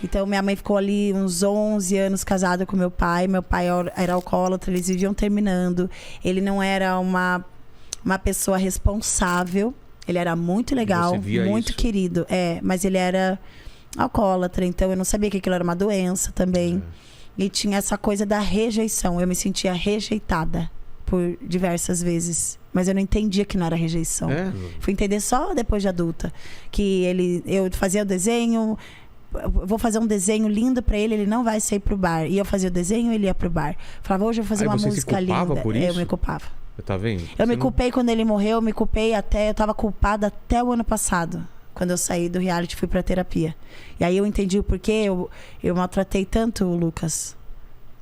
Então, minha mãe ficou ali uns 11 anos casada com meu pai. Meu pai era alcoólatra, eles viviam terminando. Ele não era uma pessoa responsável. Ele era muito legal, muito isso? querido. Mas ele era alcoólatra, então eu não sabia que aquilo era uma doença também. E tinha essa coisa da rejeição. Eu me sentia rejeitada por diversas vezes. Mas eu não entendia que não era rejeição. Fui entender só depois de adulta. Que eu fazia o desenho, vou fazer um desenho lindo pra ele, ele não vai sair pro bar. E eu fazia o desenho, ele ia pro bar. Falava, hoje eu vou fazer uma música linda. Por isso? Eu me culpava. Tá vendo? Eu me culpei quando ele morreu, eu me culpei eu tava culpada até o ano passado. Quando eu saí do reality, fui pra terapia. E aí eu entendi o porquê eu maltratei tanto o Lucas.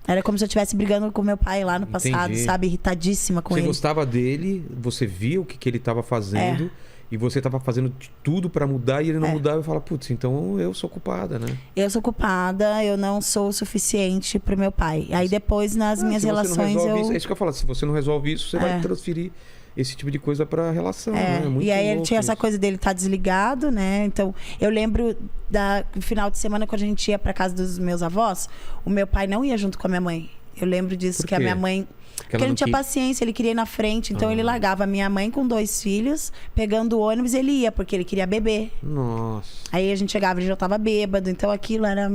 Era como se eu estivesse brigando com meu pai lá no passado, sabe? Irritadíssima com ele. Você gostava dele, você via o que ele tava fazendo... E você tava fazendo de tudo pra mudar e ele não mudava. Eu falava, putz, então eu sou culpada, né? Eu sou culpada, eu não sou o suficiente pro meu pai. Aí depois, nas minhas relações, é isso que eu falo. Se você não resolve isso, você vai transferir esse tipo de coisa pra relação, né? Muito e aí ele tinha isso. essa coisa dele estar desligado, né? Então, eu lembro do final de semana, quando a gente ia pra casa dos meus avós, o meu pai não ia junto com a minha mãe. Eu lembro disso, que a minha mãe... Porque ele não tinha paciência, ele queria ir na frente. Então ele largava a minha mãe com 2 filhos, pegando o ônibus, ele ia, porque ele queria beber. Nossa. Aí a gente chegava, ele já tava bêbado. Então aquilo era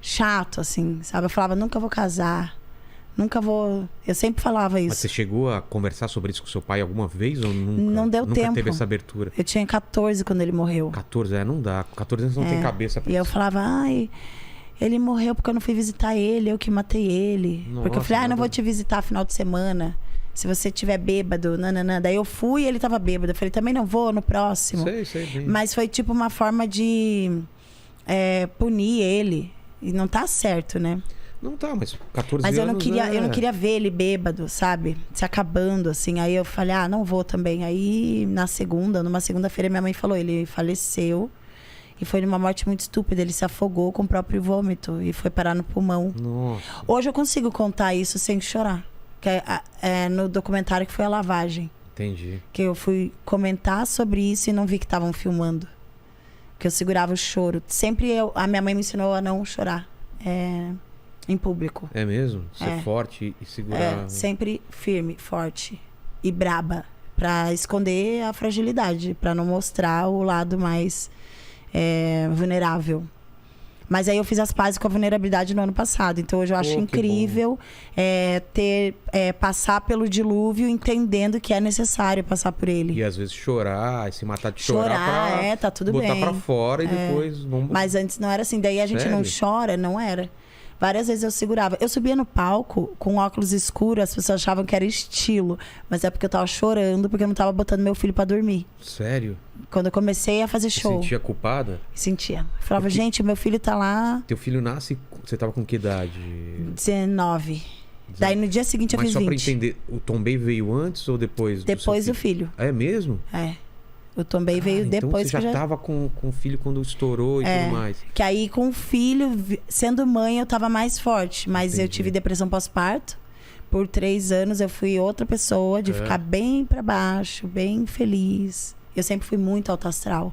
chato, assim, sabe? Eu falava, nunca vou casar. Nunca vou... Eu sempre falava isso. Mas você chegou a conversar sobre isso com seu pai alguma vez ou nunca? Não deu tempo. Nunca teve essa abertura? Eu tinha 14 quando ele morreu. 14, não dá. Com 14 anos não tem cabeça pra isso. E eu isso. falava, ele morreu porque eu não fui visitar ele, eu que matei ele. Nossa, porque eu falei, não vou te visitar final de semana. Se você estiver bêbado, nananã. Daí eu fui e ele tava bêbado. Eu falei, também não vou no próximo. Sei bem. Mas foi tipo uma forma de punir ele. E não tá certo, né? Não tá, mas 14 mas anos... Mas eu não queria ver ele bêbado, sabe? Se acabando, assim. Aí eu falei, não vou também. Aí numa segunda-feira, minha mãe falou, ele faleceu. E foi numa morte muito estúpida. Ele se afogou com o próprio vômito e foi parar no pulmão. Nossa. Hoje eu consigo contar isso sem chorar. Que é no documentário que foi a lavagem. Entendi. Que eu fui comentar sobre isso e não vi que estavam filmando. Que eu segurava o choro. Sempre a minha mãe me ensinou a não chorar em público. É mesmo? Ser forte e segurar... sempre firme, forte e braba. Pra esconder a fragilidade. Pra não mostrar o lado mais... vulnerável. Mas aí eu fiz as pazes com a vulnerabilidade no ano passado. Então hoje eu acho incrível passar pelo dilúvio entendendo que é necessário passar por ele. E às vezes chorar, se matar de chorar pra tá tudo botar bem. pra fora e depois vamos... Mas antes não era assim. Daí a gente não chora, não era. Várias vezes eu segurava. Eu subia no palco com óculos escuros, as pessoas achavam que era estilo. Mas é porque eu tava chorando, porque eu não tava botando meu filho pra dormir. Sério? Quando eu comecei a fazer show. Você sentia culpada? Sentia. Eu falava, gente, meu filho tá lá... Teu filho nasce... Você tava com que idade? 19. Daí no dia seguinte eu fiz 20. Mas só pra entender, o Tombei veio antes ou depois? Depois do filho. É mesmo? O Tombei veio depois. Então você já tava com o filho quando estourou e tudo mais. Que aí com o filho, sendo mãe, eu tava mais forte. Mas eu tive depressão pós-parto. Por 3 anos eu fui outra pessoa, de ficar bem pra baixo, bem feliz. Eu sempre fui muito alto astral.